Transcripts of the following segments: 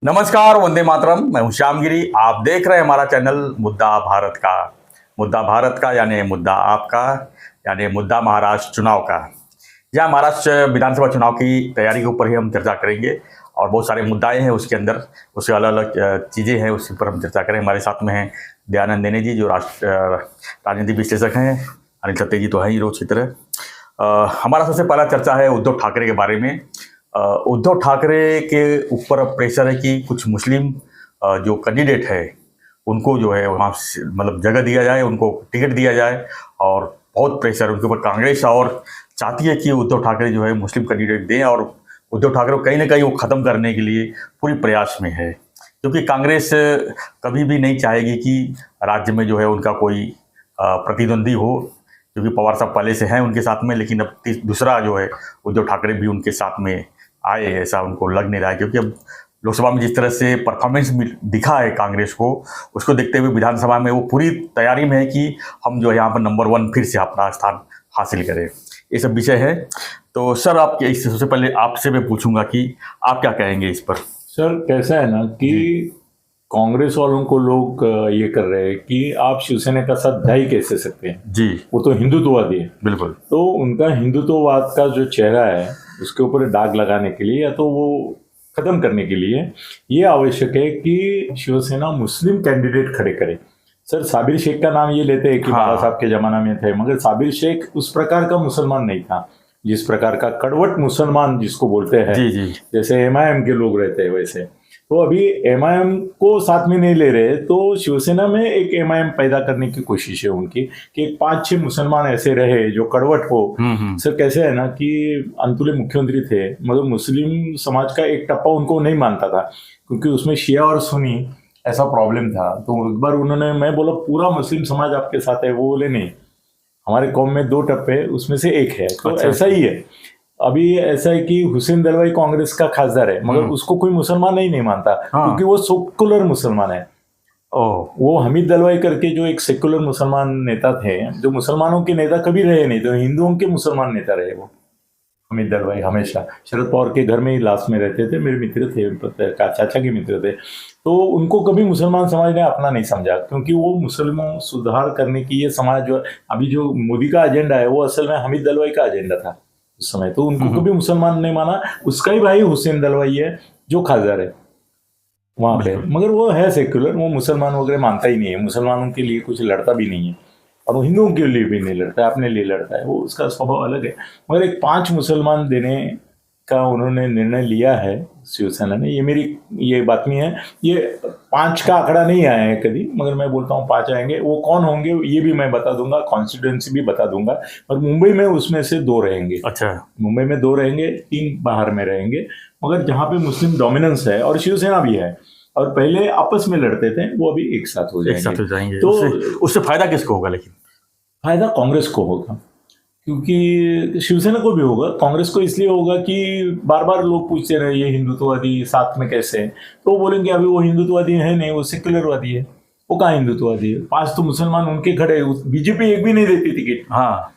नमस्कार, वंदे मातरम। मैं हूं श्यामगिरी। आप देख रहे हैं हमारा चैनल मुद्दा भारत का। मुद्दा भारत का यानी मुद्दा आपका, यानी मुद्दा महाराष्ट्र चुनाव का। यहाँ महाराष्ट्र विधानसभा चुनाव की तैयारी के ऊपर ही हम चर्चा करेंगे और बहुत सारे मुद्दाएं हैं उसके अंदर, उससे अलग अलग चीज़ें हैं, उसके ऊपर हम चर्चा करें। हमारे साथ में हैं दयानंद देने जी, जो राजनीतिक विश्लेषक हैं। अनिल सत्ते जी तो हैं ही रोज की तरह। हमारा सबसे पहला चर्चा है उद्धव ठाकरे के बारे में। उद्धव ठाकरे के ऊपर प्रेशर है कि कुछ मुस्लिम जो कैंडिडेट है उनको जो है वहाँ मतलब जगह दिया जाए, उनको टिकट दिया जाए। और बहुत प्रेशर उनके ऊपर कांग्रेस और चाहती है कि उद्धव ठाकरे जो है मुस्लिम कैंडिडेट दें, और उद्धव ठाकरे को कहीं ना कहीं वो ख़त्म करने के लिए पूरी प्रयास में है, क्योंकि कांग्रेस कभी भी नहीं चाहेगी कि राज्य में जो है उनका कोई प्रतिद्वंदी हो, क्योंकि पवार साहब पहले से हैं उनके साथ में। लेकिन अब दूसरा जो है उद्धव ठाकरे भी उनके साथ में आए, ऐसा उनको लग नहीं रहा है, क्योंकि अब लोकसभा में जिस तरह से परफॉर्मेंस दिखा है कांग्रेस को, उसको देखते हुए विधानसभा में वो पूरी तैयारी में है कि हम जो है यहाँ पर नंबर 1 फिर से अपना स्थान हासिल करें। ये सब विषय है। तो सर, आपके सबसे पहले आपसे मैं पूछूंगा कि आप क्या कहेंगे इस पर। सर, कैसा है ना कि कांग्रेस वालों को लोग ये कर रहे हैं कि आप शिवसेना का साथ जा ही कैसे सकते हैं जी, वो तो हिंदुत्ववादी है। बिल्कुल। तो उनका हिंदुत्ववाद का जो चेहरा है उसके ऊपर दाग लगाने के लिए या तो वो खत्म करने के लिए ये आवश्यक है कि शिवसेना मुस्लिम कैंडिडेट खड़े करे। सर, साबिर शेख का नाम ये लेते हैं कि बाबा साहब के जमाना में थे, मगर साबिर शेख उस प्रकार का मुसलमान नहीं था जिस प्रकार का कड़वट मुसलमान जिसको बोलते हैं। जी जी। जैसे एमआईएम के लोग रहते हैं वैसे। तो अभी एमआईएम को साथ में नहीं ले रहे, तो शिवसेना में एक एमआईएम पैदा करने की कोशिश है उनकी कि 5-6 मुसलमान ऐसे रहे जो कड़वट हो। सर, कैसे है ना कि अंतुले मुख्यमंत्री थे, मगर मुस्लिम समाज का एक टप्पा उनको नहीं मानता था, क्योंकि उसमें शिया और सुन्नी ऐसा प्रॉब्लम था। तो एक बार उन्होंने, मैं बोला पूरा मुस्लिम समाज आपके साथ है, वो बोले नहीं, हमारे कौम में 2 टप्पे उसमें से एक है। तो अच्छा, ऐसा ही है। अभी ऐसा है कि हुसैन दलवाई कांग्रेस का खासदार है, मगर उसको कोई मुसलमान ही नहीं मानता, क्योंकि वो सेकुलर मुसलमान है। वो हमीद दलवाई करके जो एक सेकुलर मुसलमान नेता थे, जो मुसलमानों के नेता कभी रहे नहीं, तो हिंदुओं के मुसलमान नेता रहे वो हमीद दलवाई। हमेशा शरद पवार के घर में ही लास्ट में रहते थे, मेरे मित्र थे, चाचा के मित्र थे। तो उनको कभी मुसलमान समाज ने अपना नहीं समझा, क्योंकि वो मुसलमान सुधार करने की ये समाज जो अभी जो मोदी का एजेंडा है वो असल में हमीद दलवाई का एजेंडा था उस समय। तो उनको कभी मुसलमान नहीं माना। उसका ही भाई हुसैन दलवाई है जो खासदार है वहां पे, मगर वो है सेक्युलर, वो मुसलमान वगैरह मानता ही नहीं है, मुसलमानों के लिए कुछ लड़ता भी नहीं है, और वो हिंदुओं के लिए भी नहीं लड़ता है, अपने लिए लड़ता है, वो उसका स्वभाव अलग है। मगर एक 5 मुसलमान देने का उन्होंने निर्णय लिया है शिवसेना ने। ये मेरी ये बातमी है, ये 5 का आंकड़ा नहीं आया है कभी, मगर मैं बोलता हूँ 5 आएंगे। वो कौन होंगे ये भी मैं बता दूंगा, कॉन्स्टिट्यूएंसी भी बता दूंगा। और मुंबई में उसमें से 2 रहेंगे। अच्छा, मुंबई में 2 रहेंगे, 3 बाहर में रहेंगे। मगर जहाँ पे मुस्लिम डोमिनेंस है और शिवसेना भी है, और पहले आपस में लड़ते थे, वो अभी एक साथ हो जाएंगे। तो उससे फायदा किसको होगा? लेकिन फायदा कांग्रेस को होगा, क्योंकि शिवसेना को भी होगा। कांग्रेस को इसलिए होगा कि बार बार लोग पूछते रहे ये हिंदुत्ववादी साथ में कैसे है, तो वो बोलेंगे अभी वो हिंदुत्ववादी है नहीं, वो सेक्युलरवादी है। वो कहाँ हिंदुत्ववादी है? 5 तो मुसलमान उनके खड़े, बीजेपी एक भी नहीं देती टिकट, हाँ,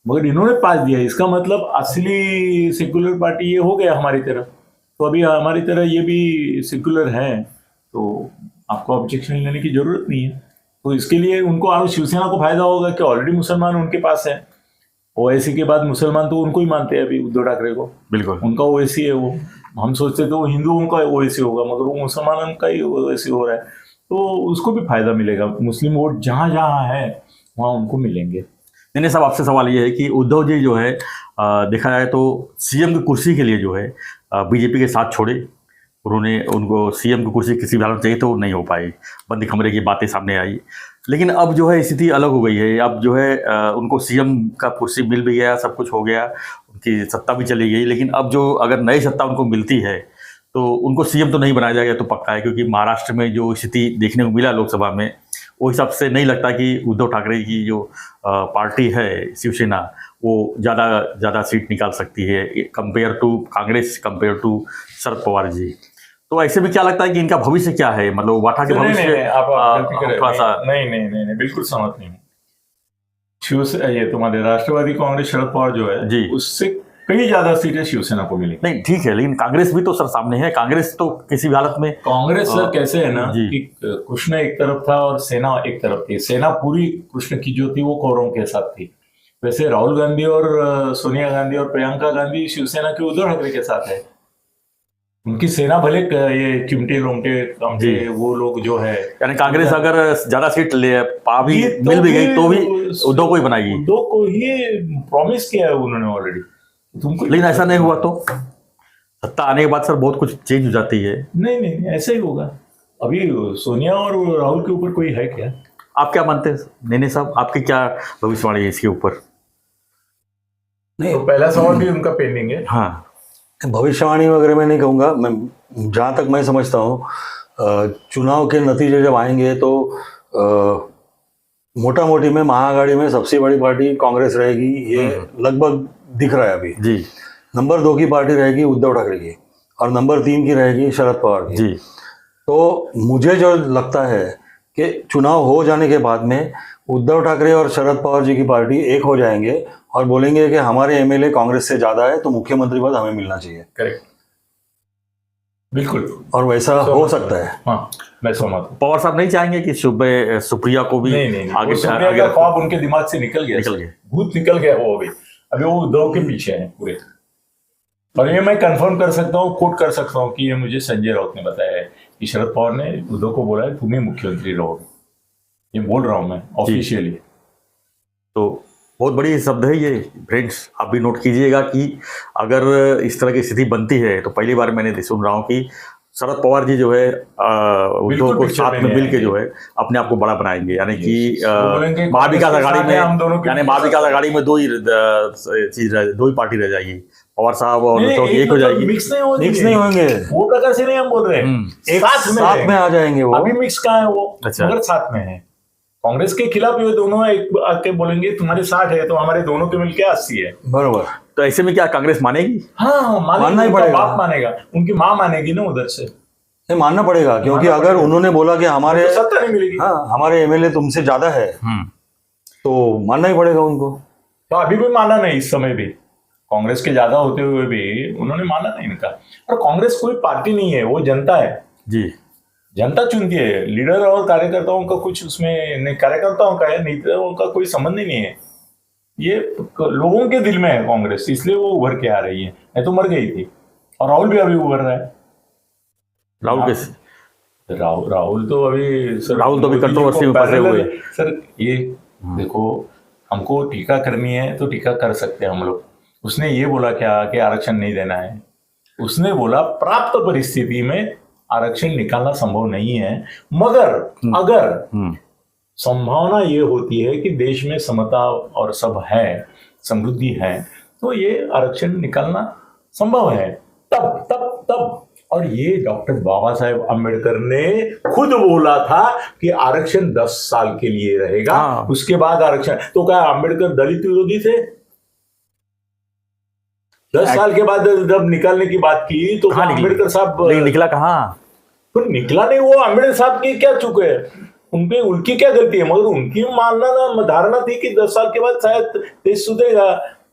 मगर इन्होंने 5 दिया। इसका मतलब असली सेक्युलर पार्टी ये हो गया हमारी तरफ। तो अभी हमारी तरह ये भी सेक्युलर है, तो आपको ऑब्जेक्शन लेने की जरूरत नहीं है। तो इसके लिए उनको, शिवसेना को फायदा होगा कि ऑलरेडी मुसलमान उनके पास है। ओवैसी के बाद मुसलमान तो उनको ही मानते हैं अभी, उद्धव ठाकरे को। बिल्कुल। उनका ओवैसी है वो। हम सोचते थे वो हिंदुओं का ओवैसी होगा, मगर वो मुसलमानों का ही ओवैसी हो रहा है। तो उसको भी फायदा मिलेगा। मुस्लिम वोट जहां जहां है वहां उनको मिलेंगे। नहीं साहब, आपसे सवाल ये है कि उद्धव जी जो है देखा जाए तो सीएम की कुर्सी के लिए जो है बीजेपी के साथ छोड़े। उनको सीएम की कुर्सी किसी भी हालत में चाहिए तो नहीं हो पाई, बंदी कमरे की बातें सामने आई। लेकिन अब जो है स्थिति अलग हो गई है। अब जो है उनको सीएम का कुर्सी मिल भी गया, सब कुछ हो गया, उनकी सत्ता भी चली गई। लेकिन अब जो अगर नई सत्ता उनको मिलती है तो उनको सीएम तो नहीं बनाया जाएगा, तो पक्का है, क्योंकि महाराष्ट्र में जो स्थिति देखने को मिला लोकसभा में, वो हिसाब से नहीं लगता कि उद्धव ठाकरे की जो पार्टी है शिवसेना, वो ज़्यादा सीट निकाल सकती है compare to Congress, compare to Sharad Pawar ji. तो ऐसे भी क्या लगता है कि इनका भविष्य क्या है? मतलब वाठा के भविष्य थोड़ा सा नहीं, बिल्कुल सहमत नहीं। शिवसेना, ये तुम्हारे राष्ट्रवादी कांग्रेस शरद पवार जो है जी, उससे कई ज्यादा सीटें शिवसेना को मिली। नहीं ठीक है, लेकिन कांग्रेस भी तो सर सामने है। कांग्रेस तो किसी भी हालत में, कांग्रेस सर कैसे है ना जी। कि कृष्ण एक तरफ था और सेना एक तरफ थी। सेना पूरी कृष्ण की जो थी वो कौरवों के साथ थी। वैसे राहुल गांधी और सोनिया गांधी और प्रियंका गांधी शिवसेना के उद्धव ठाकरे के साथ है। उनकी सेना भले ये चिमटे लोमटे कामटे वो लोग जो है, यानी कांग्रेस अगर ज्यादा सीट ले पा भी ये तो मिल भी गई तो भी भी उद्धव को ही बनाएगी। उद्धव को ही प्रॉमिस किया है उन्होंने ऑलरेडी। तुमको लेकिन ऐसा नहीं हुआ तो सत्ता आने के बाद सर बहुत कुछ चेंज हो जाती है। नहीं नहीं ऐसा ही होगा। अभी सोनिया और राहुल के ऊपर कोई है क्या? आप क्या मानते हैं नेने साहब, आपकी क्या भविष्यवाणी है इसके ऊपर? नहीं, तो पहला सवाल भी उनका पेंडिंग है। हाँ, भविष्यवाणी वगैरह मैं नहीं कहूँगा। मैं जहाँ तक मैं समझता हूँ चुनाव के नतीजे जब आएंगे तो मोटा मोटी में महाआघाड़ी में सबसे बड़ी पार्टी कांग्रेस रहेगी, ये लगभग दिख रहा है अभी जी। नंबर 2 की पार्टी रहेगी उद्धव ठाकरे की और नंबर 3 की रहेगी शरद पवार की जी। तो मुझे जो लगता है कि चुनाव हो जाने के बाद में उद्धव ठाकरे और शरद पवार जी की पार्टी एक हो जाएंगे और बोलेंगे कि हमारे एमएलए कांग्रेस से ज्यादा है तो मुख्यमंत्री पद हमें मिलना चाहिए। करेक्ट, बिल्कुल। और वैसा हो सकता है। हाँ, मैं सहमत हूँ। पवार साहब नहीं चाहेंगे कि सुप्रिया को भी नहीं, आगे सुप्रिया का ख्वाब उनके दिमाग से निकल गया, भूत निकल गया वो। अभी वो उद्धव के पीछे हैं पूरे। और ये मैं कंफर्म कर सकता हूँ, कोट कर सकता हूँ कि ये मुझे संजय राउत ने बताया है कि शरद पवार ने उद्धव को बोला है तुम ही मुख्यमंत्री रहोगे। ये बोल रहा हूँ मैं ऑफिशियली। तो बहुत बड़ी शब्द है ये फ्रेंड्स, आप भी नोट कीजिएगा कि अगर इस तरह की स्थिति बनती है तो पहली बार मैंने सुन रहा हूँ कि शरद पवार जी जो है उद्धव को साथ में मिल के जो है अपने आप को बड़ा बनाएंगे। यानी कि महाविकास आघाड़ी में, यानी महाविकास आघाड़ी में दो ही पार्टी रह जाएगी, पवार साहब और उद्धव एक हो जाएगी। मिक्स नहीं होंगे वो प्रकार से नहीं हम बोल रहे हैं, एक साथ में आ जाएंगे वो। अभी मिक्स कहाँ है वो? अच्छा। मगर साथ में है। कांग्रेस के खिलाफ ये दोनों एक आके बोलेंगे तुम्हारे 60 है तो हमारे दोनों के मिलके 80 है। बरोबर। तो ऐसे में क्या कांग्रेस मानेगी? हाँ, मानना ही पड़ेगा। बाप मानेगा, उनकी माँ मानेगी ना उधर से। नहीं, मानना पड़ेगा क्योंकि अगर उन्होंने बोला कि हमारे तो सत्ता नहीं मिलेगी। हाँ हमारे एमएलए तुमसे ज्यादा है तो मानना ही पड़ेगा उनको। तो अभी भी माना नहीं, इस समय भी कांग्रेस के ज्यादा होते हुए भी उन्होंने माना नहीं इनका। और कांग्रेस कोई पार्टी नहीं है, वो जनता है जी। जनता चुनती है। लीडर और कार्यकर्ताओं का कुछ उसमें नहीं, कार्यकर्ताओं का है, नेताओं का कोई संबंध ही नहीं है। ये लोगों के दिल में है कांग्रेस, इसलिए वो उभर के आ रही है। नहीं तो मर गई थी। और राहुल भी अभी उभर रहा है। राहुल कैसे? राहुल तो अभी सर, राहुल तो अभी कंट्रोवर्सी में फंसे हुए सर। ये देखो, हमको टीका करनी है तो टीका कर सकते हैं हम लोग। उसने ये बोला क्या कि आरक्षण नहीं देना है? उसने बोला प्राप्त परिस्थिति में आरक्षण निकालना संभव नहीं है, मगर अगर संभावना ये होती है कि देश में समता और सब है, समृद्धि है, तो ये आरक्षण निकालना संभव है। तब और ये डॉक्टर बाबा साहेब अम्बेडकर ने खुद बोला था कि आरक्षण 10 साल के लिए रहेगा। हाँ। उसके बाद आरक्षण। तो क्या अम्बेडकर दलित विरोधी थे? 10 साल के बाद जब निकालने की बात की तो अम्बेडकर साहब निकला कहाँ? तो निकला नहीं। वो अम्बेडकर साहब की क्या चूक है? उनपे उनकी क्या गलती है? मगर उनकी मानना धारणा थी कि 10 साल के बाद शायद देश सुधरेगा।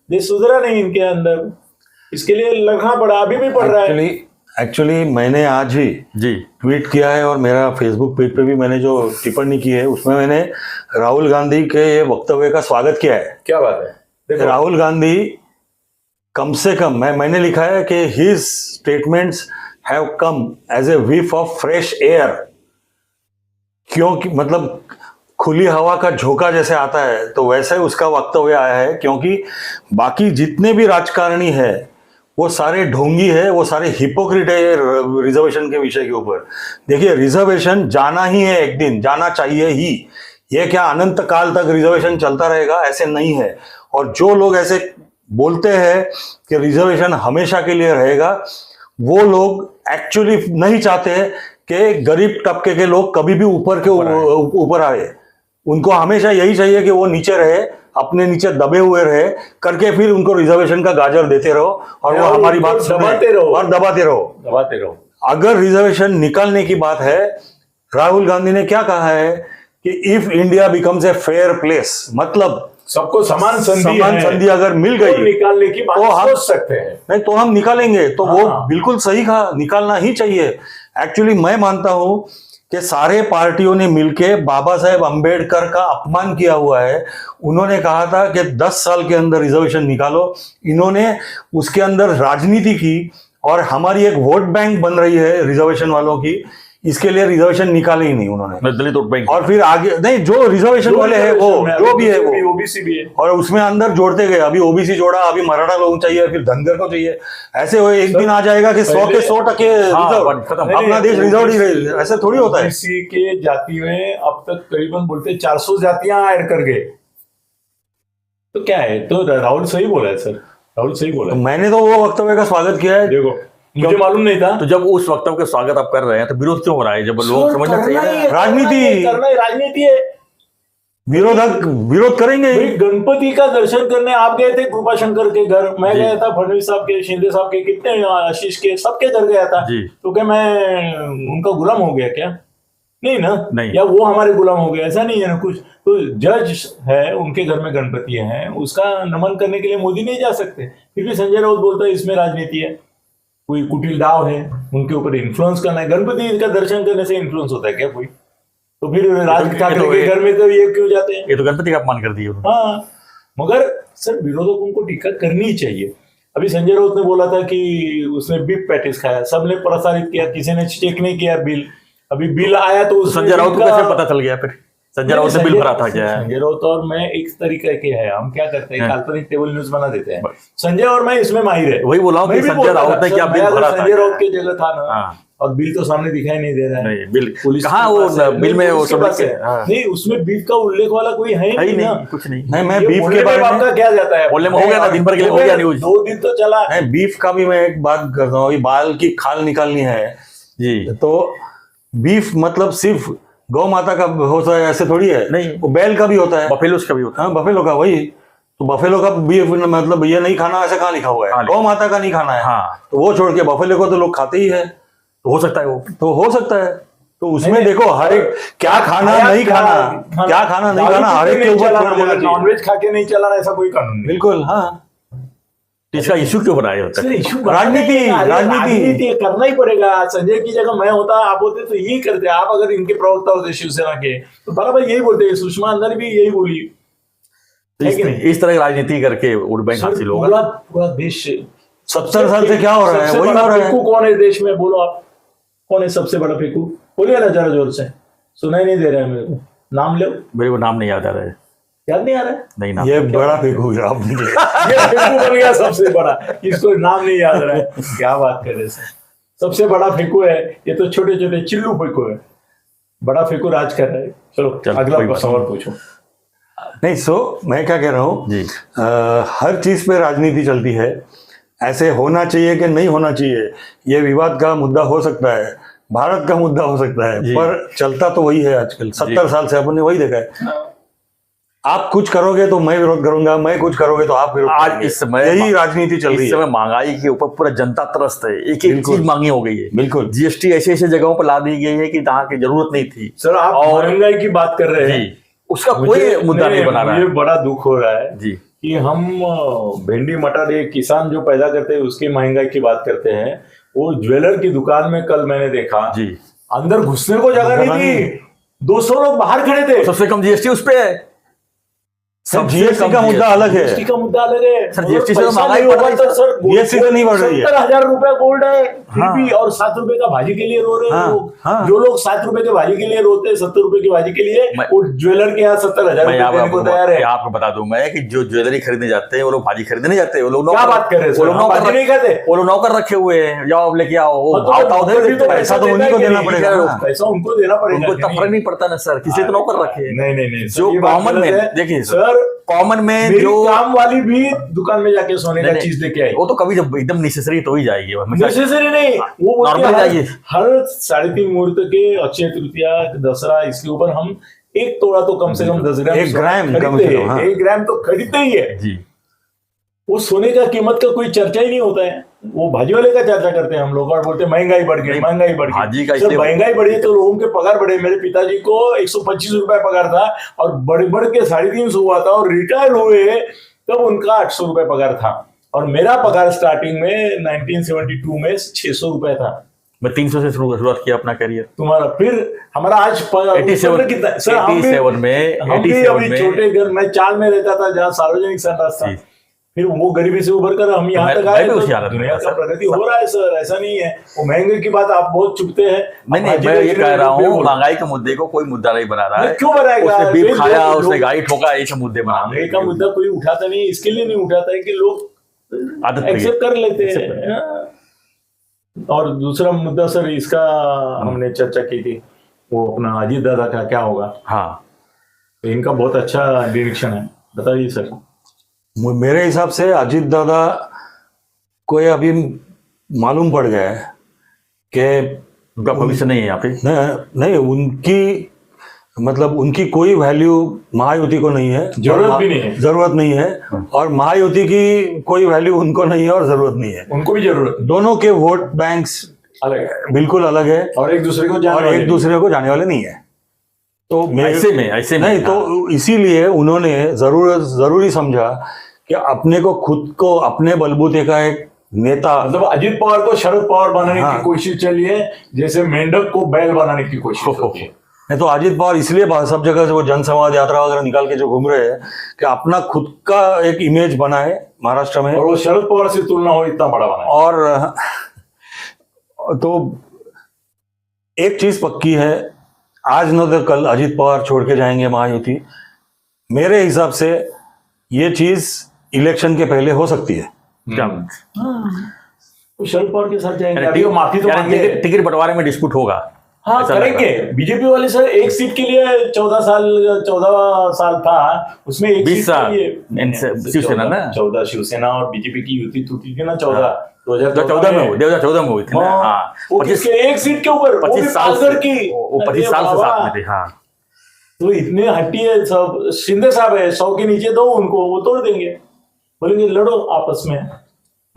देश सुधरा नहीं इनके अंदर, इसके लिए लड़ना पड़ा, अभी भी पड़ रहा है। एक्चुअली मैंने आज ही ट्वीट किया है और मेरा फेसबुक पेज पे भी मैंने जो टिप्पणी की है उसमें मैंने राहुल गांधी के ये वक्तव्य का स्वागत किया है। क्या बात है? देखो, राहुल गांधी कम से कम मैंने लिखा है कि his statements have come as a whiff of fresh air. क्योंकि मतलब खुली हवा का झोंका जैसे आता है तो वैसे उसका वक्तव्य आया है, क्योंकि बाकी जितने भी राजकारणी है वो सारे ढोंगी है, वो सारे हिपोक्रिट है रिजर्वेशन के विषय के ऊपर। देखिए, रिजर्वेशन जाना ही है, एक दिन जाना चाहिए ही। ये क्या अनंत काल तक रिजर्वेशन चलता रहेगा? ऐसे नहीं है। और जो लोग ऐसे बोलते हैं कि रिजर्वेशन हमेशा के लिए रहेगा, वो लोग एक्चुअली नहीं चाहते कि गरीब तबके के लोग कभी भी ऊपर आए। उनको हमेशा यही चाहिए कि वो नीचे रहे, अपने नीचे दबे हुए रहे करके फिर उनको रिजर्वेशन का गाजर देते रहो और वो हमारी बात दबाते रहो और दबाते रहो। अगर रिजर्वेशन निकालने की बात है, राहुल गांधी ने क्या कहा है कि if India becomes a fair place, मतलब सबको समान संधि अगर मिल गई निकालने की बात सोच सकते हैं। नहीं तो हम निकालेंगे, तो वो हाँ। बिल्कुल सही कहा, निकालना ही चाहिए। एक्चुअली मैं मानता हूं कि सारे पार्टियों ने मिलके बाबा साहेब अंबेडकर का अपमान किया हुआ है। उन्होंने कहा था कि 10 साल के अंदर रिजर्वेशन निकालो, इन्होंने उसके अंदर राजनीति की और हमारी एक वोट बैंक बन रही है रिजर्वेशन वालों की, इसके लिए रिजर्वेशन निकाले ही नहीं उन्होंने। दलित वोट बैंक और फिर आगे नहीं, जो रिजर्वेशन वाले हैं वो जो भी है वो ओबीसी भी है, और उसमें अंदर जोड़ते गए, अभी ओबीसी जोड़ा, अभी मराठा लोग चाहिए, फिर धनगर को चाहिए, ऐसे हो एक दिन आ जाएगा कि 100 के 100% रिजर्व, अपना देश रिजर्व ही रहे। ऐसे थोड़ी होता है। ओबीसी के जाति में अब तक करीबन बोलते 400 जातियां ऐड कर गए, तो क्या है? तो राहुल सही बोला है सर, राहुल सही बोला तो है। मैंने तो वो वक्तव्य का स्वागत किया है। देखो मुझे मालूम नहीं था। तो जब उस वक्तव्य का स्वागत आप कर रहे हैं तो विरोध क्यों हो रहा है? जब लोग समझना चाहिए राजनीति है, विरोध करेंगे ही। गणपति का दर्शन करने आप गए थे कृपा शंकर के घर, मैं गया था फडणवीस साहब के, शिंदे साहब के, कितने आशीष के, सबके घर गया था। तो क्या मैं उनका गुलाम हो गया क्या? नहीं ना, नहीं। या वो हमारे गुलाम हो गया, ऐसा नहीं है ना कुछ। तो जज है, उनके घर में गणपति है, उसका नमन करने के लिए मोदी नहीं जा सकते। फिर भी संजय राउत बोलता है इसमें राजनीति है, कोई कुटिल दाव है, उनके ऊपर इन्फ्लुएंस करना है। गणपति का दर्शन करने से इन्फ्लुएंस होता है क्या कोई? तो फिर राज ठाकरे के घर में तो ये क्यों जाते हैं? ये तो गणपति का अपमान कर दिया। हाँ, मगर सर विरोधकों को टीका करनी चाहिए। अभी संजय राउत ने बोला था कि उसने बीफ पैटिस खाया, सबने प्रसारित किया, किसी ने चेक नहीं किया बिल। अभी बिल आया तो संजय राउत को कैसे पता चल गया? फिर संजय राउत से बिल भरा था क्या? संजय राउत और मैं एक तरीके के हैं, हम क्या करते हैं, काल्पनिक टेबल न्यूज बना देते हैं। संजय और मैं इसमें माहिर है। वही बोला हूं कि संजय राउत ने क्या बिल भरा था? संजय राउत की जगह था ना, और बिल तो सामने दिखाई नहीं दे रहा है। नहीं, बिल कहाँ वो बिल में वो सब नहीं, उसमें बीफ का उल्लेख वाला कोई है ही नहीं ना, कुछ नहीं। नहीं, मैं बीफ के बारे में आपका क्या जाता है? बोलने में हो गया ना, दिन भर के लिए हो गया न्यूज, 2 दिन तो चला। नहीं, बीफ का भी मैं एक बात करता हूँ, बाल की खाल निकालनी है जी। तो बीफ मतलब सिर्फ गौ माता का होता है ऐसे थोड़ी है, नहीं, वो बैल का भी होता है, बफेलोस का भी होता है। हाँ, बफेलो का, वही तो बफेलो का बीफ मतलब ये नहीं खाना, ऐसा कहाँ लिखा हुआ है? गौ माता का नहीं खाना है। हाँ, तो वो छोड़ के बफेलो को तो लोग खाते ही है, तो हो सकता है वो, तो हो सकता है। तो उसमें देखो हर एक क्या खाना नहीं खाना, क्या खाना नहीं खाना, हर एक के ऊपर छोड़ देना चाहिए। नॉनवेज खा के नहीं चलाना, ऐसा कोई कानून नहीं। बिल्कुल, हाँ। इसका इशू क्यों बनाया होता है? राजनीति करना ही पड़ेगा। संजय की जगह मैं होता, आप होते तो यही करते। आप अगर इनके प्रवक्ता होते शिवसेना के तो बराबर यही बोलते। सुषमा अंदर भी यही बोली। इस तरह की राजनीति करके वोट बैंक हासिल होगा। पूरा देश 70 साल से क्या हो रहा है? वही हो रहा है। फेंकू कौन है देश में? बोलो आप, कौन है सबसे बड़ा फेंकू? बोलिए ना जरा जोर से, सुनाई नहीं दे रहा है मेरे को। नाम लो। मेरे को नाम नहीं याद आ रहा है। याद नहीं आ रहा है? नहीं, नाम ये बड़ा फेंकू है आपने। ये फेंकू बन गया सबसे बड़ा, इसको नाम नहीं याद रहा है। क्या बात कर रहे हैं? सबसे बड़ा फेंकू है ये तो छोटे छोटे चिल्लू फेंकू है, बड़ा फेंकू राज कर रहा है। चलो अगला सवाल पूछो। नहीं, मैं क्या कह रहा हूँ जी, हर चीज पे राजनीति चलती है। ऐसे होना चाहिए कि नहीं होना चाहिए, ये विवाद का मुद्दा हो सकता है, भारत का मुद्दा हो सकता है, पर चलता तो वही है आजकल। 70 साल से अपन ने वही देखा है। आप कुछ करोगे तो मैं विरोध करूंगा, मैं कुछ करोगे तो आप विरोध आज करेंगे। इस समय यही राजनीति चल रही है। इस समय महंगाई के ऊपर पूरा जनता त्रस्त है, एक एक चीज मांगी हो गई है। बिल्कुल, जीएसटी ऐसे ऐसे जगहों पर ला दी गई है कि जहाँ की जरूरत नहीं थी। सर आप महंगाई की बात कर रहे हैं, उसका कोई मुद्दा नहीं बना रहा है। मुझे बड़ा दुख हो रहा है जी कि हम भिंडी मटर एक किसान जो पैदा करते हैं उसकी महंगाई की बात करते हैं। वो ज्वेलर की दुकान में कल मैंने देखा जी, अंदर घुसने को जगह नहीं थी, 200 लोग बाहर खड़े थे। सबसे कम जीएसटी उस पे है। सब जीएसटी का मुद्दा अलग है। जीएसटी का मुद्दा अलग है सर, जीएसटी से पैसा महंगाई नहीं बढ़ होगा रही तो है। सर जीएसटी तो नहीं बढ़ रही है। 70,000 रुपए गोल्ड है फिर भी, और 7 रुपए का भाजी के लिए रो रहे हैं लोग। जो लोग 7 रुपए के भाजी के लिए रोते हैं, 70 रुपए की भाजी के लिए, वो ज्वेलर के यहाँ 70,000 रुपए देने को तैयार है। आपको बता दूं मैं कि जो ज्वेलरी खरीदने जाते हैं वो लोग भाजी खरीदने नहीं जाते, वो लोग क्या बात कर रहे हैं? वो लोग नौकर नहीं खाते, वो लोग नौकर रखे हुए हैं, जाओ अब लेके आओ, पैसा तो उन्हीं को देना पड़ेगा, पैसा उनको देना पड़ेगा। उनको इतना फर्क नहीं पड़ता ना सर, किसी तो नौकर रखे। नहीं, जो कॉमन में देखिए सर, कॉमन में जो काम वाली भी दुकान में जाके सोने का चीज लेके आई, वो तो कभी जब एकदम नेसेसरी तो ही जाएगी। नेसेसरी नहीं, वो नॉर्मल जाइए। हर 3.5 मुहूर्त के अक्षय तृतीया, दसरा, इसके ऊपर हम 1 तोड़ा तो कम से कम 10 ग्राम, 1 ग्राम कम से कम, 1 ग्राम तो खरीदते ही है जी। वो सोने का कीमत का कोई चर्चा ही नहीं होता है। वो भाजी वाले का चर्चा करते हैं हम लोग और बोलते हैं महंगाई बढ़ गई, महंगाई बढ़ भाजी का गई। जब इसलिए- महंगाई बढ़ी तो लोगों के पगार बढ़े। मेरे पिताजी को 125 रुपए पगार था और बढ़ के 350 हुआ था, और रिटायर हुए तब उनका 800 रुपए पगार था, और मेरा पगार स्टार्टिंग में 1972 में 600 रुपए था। मैं 300 से शुरुआत किया अपना करियर। तुम्हारा फिर हमारा आज 87 कितना है? सर, हम भी 87 में अभी 87 में छोटे घर, मैं चाल में रहता था जहाँ सार्वजनिक संडास था। जी। फिर वो गरीबी से उभर कर हम यहाँ मैं- तक मैं आए भी तो उसी हालत में दुनिया था, का सर। प्रगति हो रहा है सर, ऐसा नहीं है। वो महंगे की बात आप बहुत चुपते हैं। नहीं नहीं, मैं ये कह रहा हूँ महंगाई के मुद्दे को कोई मुद्दा नहीं बना रहा है। क्यों बनाएगा? उसने बीफ लोग- खाया, लोग- उसने गाड़ी ठोका, ये सब मुद्दे बना महंगाई का मुद्दा कोई उठाता नहीं, इसके लिए नहीं उठाता है कि लोग आदत पड़ गई। एक्सेप्ट कर लेते हैं। हाँ। और दूसरा मुद्दा सर, इसका हमने चर्चा की थी, वो अपना अजीत दादा का क्या होगा। हाँ, तो इनका बहुत अच्छा डिरेक्शन है, बताइए सर। मेरे हिसाब से अजीत दादा को ये अभी मालूम पड़ गया है कि उनका भविष्य नहीं है यहाँ पे। नहीं, उनकी मतलब उनकी कोई वैल्यू महायुति को नहीं है, जरूरत भी नहीं है। जरूरत नहीं है, और महायुति की कोई वैल्यू उनको नहीं है और जरूरत नहीं है। उनको भी जरूरत दोनों के वोट बैंक्स अलग है बिल्कुल अलग है और एक दूसरे को जाने और वाले एक दूसरे को जाने वाले नहीं है। तो ऐसे में नहीं, तो इसीलिए उन्होंने जरूरी समझा कि अपने को खुद को अपने बलबूते का एक नेता, मतलब अजीत पवार को शरद पवार बनाने हाँ। की कोशिश चली है, जैसे मेंढक को बैल बनाने की कोशिश होती है। नहीं तो अजीत पवार इसलिए सब जगह से वो जनसंवाद यात्रा वगैरह निकाल के जो घूम रहे हैं कि अपना खुद का एक इमेज बनाए महाराष्ट्र में, और वो शरद पवार से तुलना हो इतना बड़ा बनाए। और तो एक चीज पक्की है, आज न तो कल अजीत पवार छोड़ के जाएंगे महायुति। मेरे हिसाब से ये चीज इलेक्शन के पहले हो सकती है। क्या वो शरद पवार के साथ जाएंगे, अभी वो माफी तो मांगे। टिकट बंटवारे में डिस्प्यूट होगा। हाँ ऐसा लग करेंगे। बीजेपी वाले सर एक सीट के लिए 14 साल था, उसमें एक 20 सीट साल के लिए इनसे शिवसेना ना? 14 शिवसेना और बीजेपी की युति टूटी थी ना 2014 2014 में हुई, 2014 में हुई थी ना। हाँ, वो किसके एक सीट के ऊपर, वो भी 25 साल पालघर की। वो 25 साल से अरे साथ बाबा, में थे। हाँ, तो इतने हट्टी है सब। शिंदे साहब है, 100 के नीचे दो उनको, वो तोड़ देंगे, बोलेंगे लड़ो आपस में,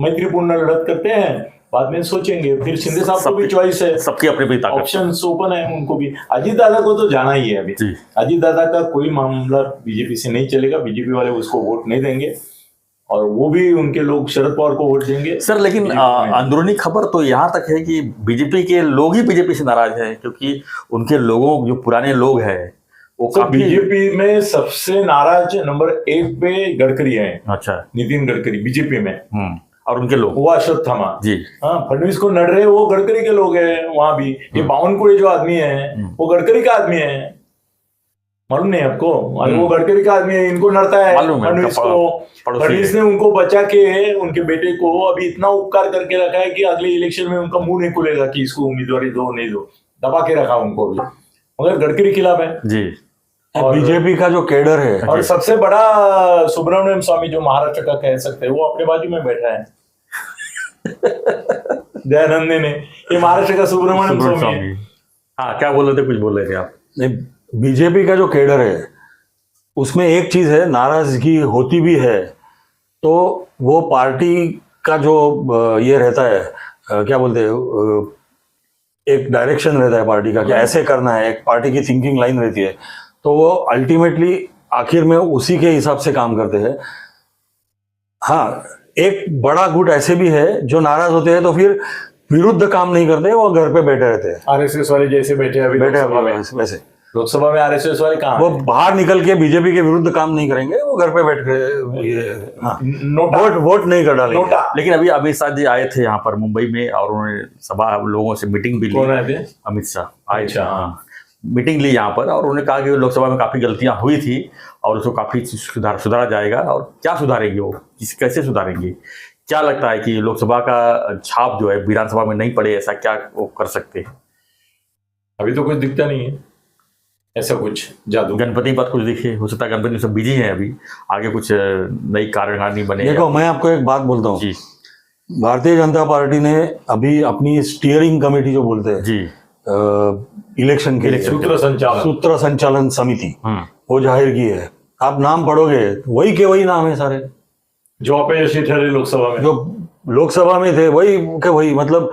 मैत्रीपूर्ण लड़त करते हैं, बाद में सोचेंगे। फिर शिंदे साहब को भी चॉइस है, सबकी अपनी अपनी ताकत। ऑप्शन ओपन है उनको भी। अजीत दादा को तो जाना ही है अभी। जी। अजीत दादा का कोई मामला बीजेपी से नहीं चलेगा, बीजेपी वाले उसको वोट नहीं देंगे, और वो भी उनके लोग शरद पवार को वोट देंगे। सर लेकिन अंदरूनी खबर तो यहाँ तक है कि बीजेपी के लोग ही बीजेपी से नाराज हैं, क्योंकि उनके लोगों, जो पुराने लोग हैं वो तो काफी। बीजेपी में सबसे नाराज नंबर 1 पे गडकरी है, अच्छा। नितिन गडकरी बीजेपी में, और उनके लोग। वो अश्वत्थामा जी। हाँ, फडणवीस को नड़ रहे वो गडकरी के लोग हैं वहां भी। ये बावनकुड़े जो आदमी है वो गडकरी का आदमी है, मालूम नहीं आपको? वो गडकरी का आदमी है, इनको नड़ता है मालूम है, फडणवीस उनका को। पड़ोसी फडणवीस ने उनको बचा के उनके बेटे को अभी इतना उपकार करके रखा है कि अगले इलेक्शन में उनका मुंह नहीं खुलेगा कि इसको उम्मीदवारी दो नहीं दो, दबा के रखा उनको भी, मगर गडकरी खिलाफ है। जी। और बीजेपी का जो केडर है, और सबसे बड़ा सुब्रमण्यम स्वामी जो महाराष्ट्र का कह सकते हैं, वो अपने बाजू में बैठा है। दयानंद ने, ये महाराष्ट्र का सुब्रमण्यम स्वामी है। हाँ, क्या बोल रहे थे? कुछ बोल रहे थे आप? बीजेपी का जो केडर है उसमें एक चीज है, नाराजगी होती भी है तो वो पार्टी का जो ये रहता है, क्या बोलते हैं, एक डायरेक्शन रहता है पार्टी का कि ऐसे करना है, एक पार्टी की थिंकिंग लाइन रहती है, तो वो अल्टीमेटली आखिर में उसी के हिसाब से काम करते हैं। हाँ, एक बड़ा गुट ऐसे भी है जो नाराज होते हैं तो फिर विरुद्ध काम नहीं करते, वो घर पे बैठे रहते हैं, आरएसएस वाले जैसे बैठे अभी बैठे लोकसभा में। वैसे। लोकसभा में आरएसएस वाले कहाँ वो हैं? बाहर निकल के बीजेपी के विरुद्ध काम नहीं करेंगे, वो घर पे बैठ के हाँ, नोटा वोट नहीं कर डालेंगे। नोटा लेकिन अभी अमित शाह जी आए थे यहाँ पर मुंबई में, और उन्होंने सभा लोगों से मीटिंग भी कौन ली। आए थे? अमित शाह आए थे, अच्छा, हाँ, मीटिंग ली यहाँ पर, और उन्होंने कहा कि लोकसभा में काफी गलतियां हुई थी और उसको काफी सुधारा जाएगा। और क्या सुधारेंगे वो, कैसे सुधारेंगे? क्या लगता है कि लोकसभा का छाप जो है विधानसभा में नहीं पड़े, ऐसा क्या वो कर सकते हैं? अभी तो कुछ दिखता नहीं है ऐसा कुछ जादू। गणपति पर कुछ दिखे, हो सकता है गणपति सब बिजी हैं अभी, आगे कुछ नई कार्यकारिणी बने। देखो, मैं आपको एक बात बोलता हूँ, जी भारतीय जनता पार्टी ने अभी अपनी स्टीयरिंग कमेटी जो बोलते हैं जी, इलेक्शन के लिए, सूत्र संचालन समिति, वो जाहिर की है। आप नाम पढ़ोगे वही के वही नाम है सारे, जो अपयशी ठहरे लोकसभा में। जो लोकसभा में थे, वही मतलब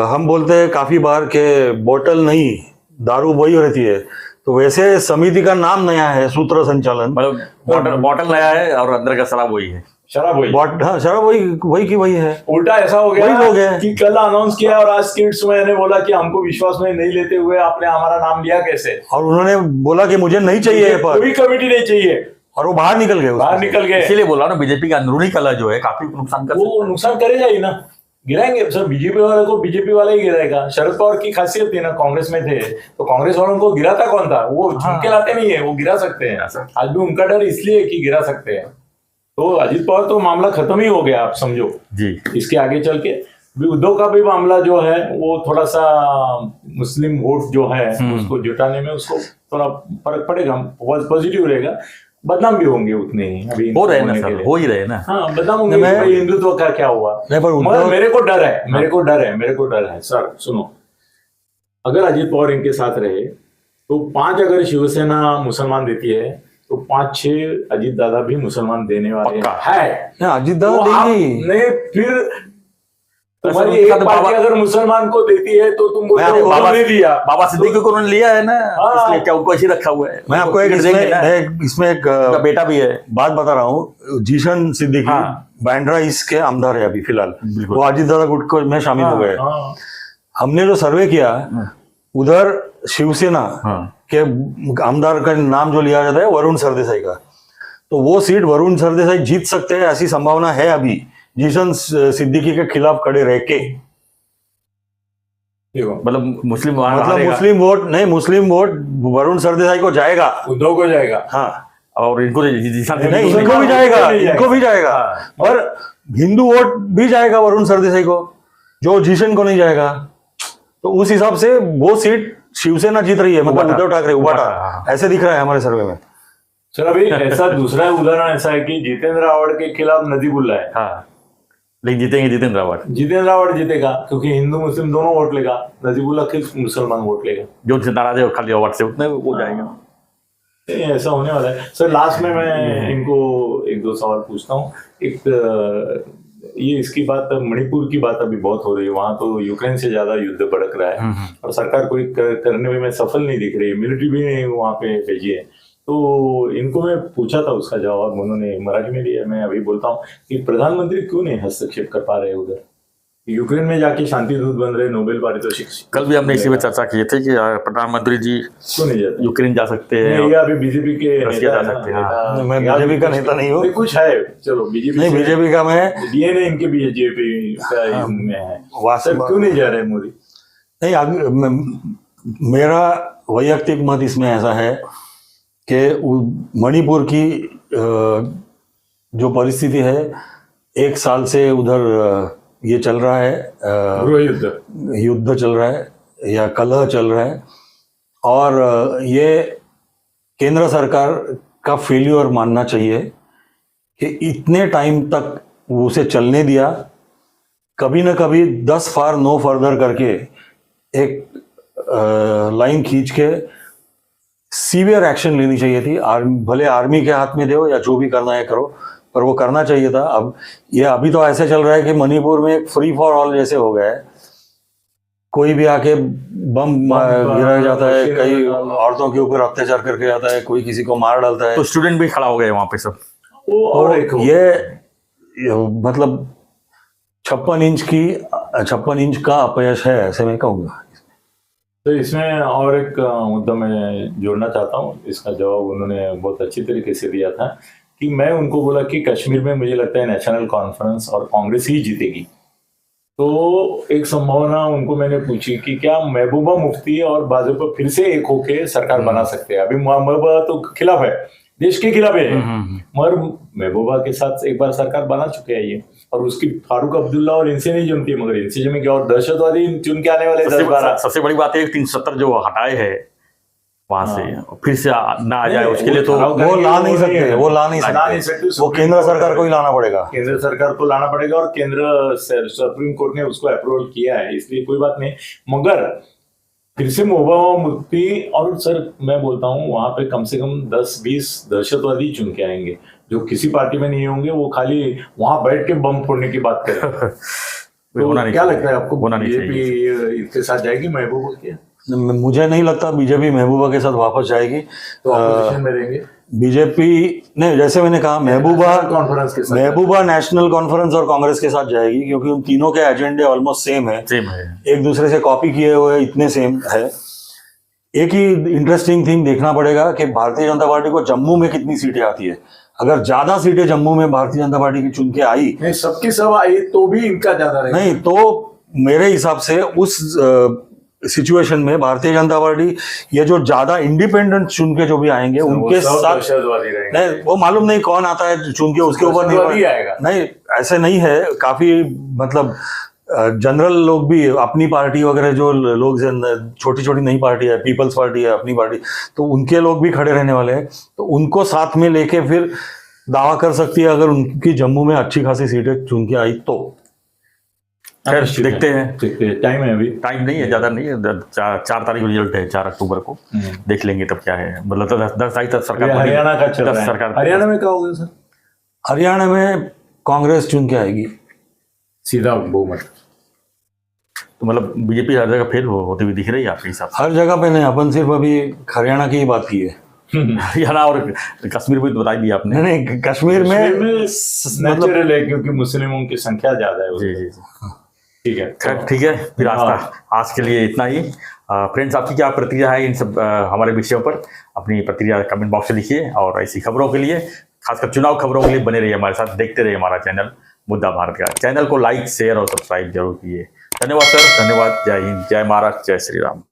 हम बोलते हैं काफी बार के बोतल नहीं दारू वही रहती है, तो वैसे समिति का नाम नया है, सूत्र संचालन, मतलब बॉटल नया है और अंदर का शराब वही है। शराब वही, हाँ शराब वही की वही है। उल्टा ऐसा हो गया वही लोग हैं कि कल अनाउंस किया और आज किड्स मैंने बोला कि हमको विश्वास में नहीं लेते हुए आपने हमारा नाम लिया कैसे, और उन्होंने बोला कि मुझे नहीं चाहिए पर, कोई कमेटी नहीं चाहिए, और वो बाहर निकल गए बाहर निकल गए। इसीलिए बोला ना, बीजेपी का अंदरूनी कलह जो है काफी नुकसान कर वो नुकसान करेगा ही ना, गिराएंगे सर, बीजेपी वाले को बीजेपी वाला ही गिराएगा। शरद पवार की खासियत थी ना, कांग्रेस में थे तो कांग्रेस वालों को गिराता कौन था, वो झुमके लाते नहीं है, वो गिरा सकते हैं। आज भी उनका डर इसलिए कि गिरा सकते हैं। तो अजीत पवार तो मामला खत्म ही हो गया, आप समझो जी। इसके आगे चल के भी उद्धव का भी मामला जो है वो थोड़ा सा मुस्लिम वोट जो है उसको जुटाने में उसको थोड़ा फर्क पड़ेगा, पॉजिटिव रहेगा। बदनाम भी होंगे उतने ही, अभी हो रहे ना सर, हो ही रहे ना। हाँ बदनाम होंगे, भाई हिंदुत्व का क्या हुआ। नहीं, पर मगर मेरे को डर है सर, सुनो, अगर अजीत पवार इनके साथ रहे तो 5 अगर शिवसेना मुसलमान देती है तो 5-6 अजीत दादा भी मुसलमान देने वाले है। अजीत तो दादा देंगे। आपने फिर तुम्हारी एक पार्टी अगर मुसलमान को देती है तो तुम बोलते हो बाबा ने दिया, बाबा सिद्दीकी को उन्होंने लिया है ना, हाँ। इसलिए क्या उनको ऐसे रखा हुआ है। मैं आपको इसमें एक उनका बेटा भी है, बात बता रहा हूँ। जीशन सिद्दीकी बांद्रा ईस्ट के आमदार है अभी फिलहाल, वो अजीत दादा गुट को में शामिल हो गए। हमने जो सर्वे किया उधर शिवसेना के आमदार का नाम जो लिया जाता है वरुण सरदेसाई का, तो वो सीट वरुण सरदेसाई जीत सकते हैं, ऐसी संभावना है अभी जीशन सिद्दीकी के खिलाफ खड़े रह के। मतलब मुस्लिम मुस्लिम वोट वरुण सरदेसाई को जाएगा, उद्धव को जाएगा। हाँ, और इनको नहीं, इनको भी जाएगा और हिंदू वोट भी जाएगा वरुण सरदेसाई को, जो जीशन को नहीं जाएगा। तो उस हिसाब से वो सीट शिवसेना जीत रही है, मतलब उद्धव ठाकरे उबाटा, ऐसे दिख रहा है हमारे सर्वे में। सर अभी ऐसा दूसरा उदाहरण ऐसा है कि जितेंद्र रावत के खिलाफ नजीबुल्ला है। हाँ, लेकिन जीतेंगे जितेंद्र रावत जीतेगा क्योंकि हिंदू मुस्लिम दोनों वोट लेगा, नजीबुल्ला किस मुसलमान वोट लेगा, जो नाराज है खाली वोट से उतने वो जाएगा। ऐसा होने वाला है। सर लास्ट में मैं इनको 1-2 सवाल पूछता हूँ। एक ये इसकी बात, मणिपुर की बात अभी बहुत हो रही है, वहां तो यूक्रेन से ज्यादा युद्ध भड़क रहा है और सरकार कोई करने में सफल नहीं दिख रही है, मिलिट्री भी नहीं वहां पे भेजी है। तो इनको मैं पूछा था, उसका जवाब उन्होंने मराठी में दिया। मैं अभी बोलता हूँ कि प्रधानमंत्री क्यों नहीं हस्तक्षेप कर पा रहे उधर, यूक्रेन में जाके शांति दूत बन रहे, नोबेल पारितोषिक। कल भी हमने इसी में चर्चा की थी कि प्रधानमंत्री जी क्यों नहीं जाते, यूक्रेन जा सकते हैं, या अभी बीजेपी के रशिया जा सकते हैं। मैं बीजेपी का नेता नहीं हूँ, कुछ है, चलो बीजेपी नहीं, बीजेपी का मैं डीएनए इनके बीजेपी का में है, क्यों नहीं जा रहे मोदी? नहीं, मेरा वैयक्तिक मत इसमें ऐसा है कि मणिपुर की जो परिस्थिति है, 1 साल से उधर ये चल रहा है, युद्ध चल रहा है या कलह चल रहा है, और ये केंद्र सरकार का फेल्योर मानना चाहिए कि इतने टाइम तक उसे चलने दिया। कभी ना कभी 10 फार नो फर्दर करके एक लाइन खींच के सीवियर एक्शन लेनी चाहिए थी। भले आर्मी के हाथ में दो या जो भी करना है करो, पर वो करना चाहिए था। अब ये अभी तो ऐसे चल रहा है कि मणिपुर में एक फ्री फॉर ऑल जैसे हो गया है, कोई भी आके बम गिरा जाता है, कई औरतों के ऊपर अत्याचार करके जाता है, कोई किसी को मार डालता है। तो स्टूडेंट भी खड़ा हो गए वहां पे सब। और ये मतलब 56 इंच का अपयश है, ऐसे मैं कहूँगा। तो इसमें और एक मुद्दा मैं जोड़ना चाहता हूँ, इसका जवाब उन्होंने बहुत अच्छी तरीके से दिया था कि मैं उनको बोला कि कश्मीर में मुझे लगता है नेशनल कॉन्फ्रेंस और कांग्रेस ही जीतेगी। तो एक संभावना उनको मैंने पूछी कि क्या महबूबा मुफ्ती और भाजपा फिर से एक होके सरकार बना सकते हैं। अभी महबूबा तो खिलाफ है, देश के खिलाफ है, मगर महबूबा के साथ एक बार सरकार बना चुके हैं ये, और उसकी फारूक अब्दुल्ला और इनसे नहीं जमती, मगर इनसे जमेगी और दहशतवादी चुन के आने वाले 10-12। सबसे बड़ी बात है 370 जो हटाए हैं वहां से फिर से ना आ जाए, उसके लिए तो वो ला नहीं सकते, वो केंद्र सरकार को ही लाना पड़ेगा, केंद्र सरकार को लाना पड़ेगा, और केंद्र सुप्रीम कोर्ट ने उसको अप्रूवल किया है, इसलिए कोई बात नहीं। मगर फिर से महबूबा मुफ्ती, और सर मैं बोलता हूँ वहां पे कम से कम 10-20 दहशतवादी चुन के आएंगे जो किसी पार्टी में नहीं होंगे, वो खाली वहां बैठ के बम फोड़ने की बात करें। तो होना नहीं क्या चाहिए। लगता है आपको, होना नहीं बीजेपी इसके साथ जाएगी महबूबा के? मुझे नहीं लगता बीजेपी महबूबा के साथ वापस जाएगी। तो ऑपोजिशन में रहेंगे बीजेपी ने, जैसे मैंने कहा, महबूबा कॉन्फ्रेंस के साथ, महबूबा नेशनल कॉन्फ्रेंस और कांग्रेस के साथ जाएगी, क्योंकि उन तीनों के एजेंडे ऑलमोस्ट सेम है, सेम है। एक दूसरे से कॉपी किए हुए इतने सेम है। एक ही इंटरेस्टिंग थिंग देखना पड़ेगा कि भारतीय जनता पार्टी को जम्मू में कितनी सीटें आती है। अगर ज्यादा सीटें जम्मू में भारतीय जनता पार्टी की चुन के आई, नहीं सबकी सब आई तो भी इनका ज्यादा रहेगा। नहीं तो मेरे हिसाब से उस सिचुएशन में भारतीय जनता पार्टी, ये जो ज्यादा इंडिपेंडेंट चुन के जो भी आएंगे उनके साथ, दहशतवादी रहेंगे। नहीं वो मालूम नहीं कौन आता है चुन के, उसके ऊपर दहशतवादी आएगा। नहीं, ऐसे नहीं है। काफी मतलब जनरल लोग भी अपनी पार्टी वगैरह, जो लोग छोटी छोटी नई पार्टी है, पीपल्स पार्टी है, अपनी पार्टी, तो उनके लोग भी खड़े रहने वाले हैं, तो उनको साथ में लेके फिर दावा कर सकती है अगर उनकी जम्मू में अच्छी खासी सीटें चुन के आई तो। खैर देखते हैं, टाइम है अभी, टाइम नहीं है, ज्यादा नहीं है। 4 तारीख को रिजल्ट है, 4 अक्टूबर को देख लेंगे तब क्या है। मतलब 10 तारीख तक सरकार बनेगी। हरियाणा का चल रहा है। सरकार, हरियाणा में क्या होगा सर? हरियाणा में कांग्रेस चुन के आएगी सीधा बहुमत। तो मतलब बीजेपी हर जगह फेल होती हुई दिख रही है आपके हिसाब हर जगह पे नहीं, अपन सिर्फ अभी हरियाणा की ही बात की है। से? हरियाणा और कश्मीर भी तो बता दिया आपने। नहीं, कश्मीर में मतलब नेचुरल है क्योंकि मुस्लिमों की संख्या ज्यादा है जी उसमें। जी जी। ठीक है, खैर ठीक है, फिर आज के लिए इतना ही। फ्रेंड्स, आपकी क्या प्रतिक्रिया है इन सब हमारे विषयों पर? अपनी प्रतिक्रिया कमेंट बॉक्स में लिखिए, और ऐसी खबरों के लिए, खासकर चुनाव खबरों के लिए बने रहिए हमारे साथ, देखते रहिए हमारा चैनल मुद्दा भारत का। चैनल को लाइक, शेयर और सब्सक्राइब जरूर कीजिए। धन्यवाद सर, धन्यवाद। जय हिंद, जय महाराष्ट्र, जय श्री राम।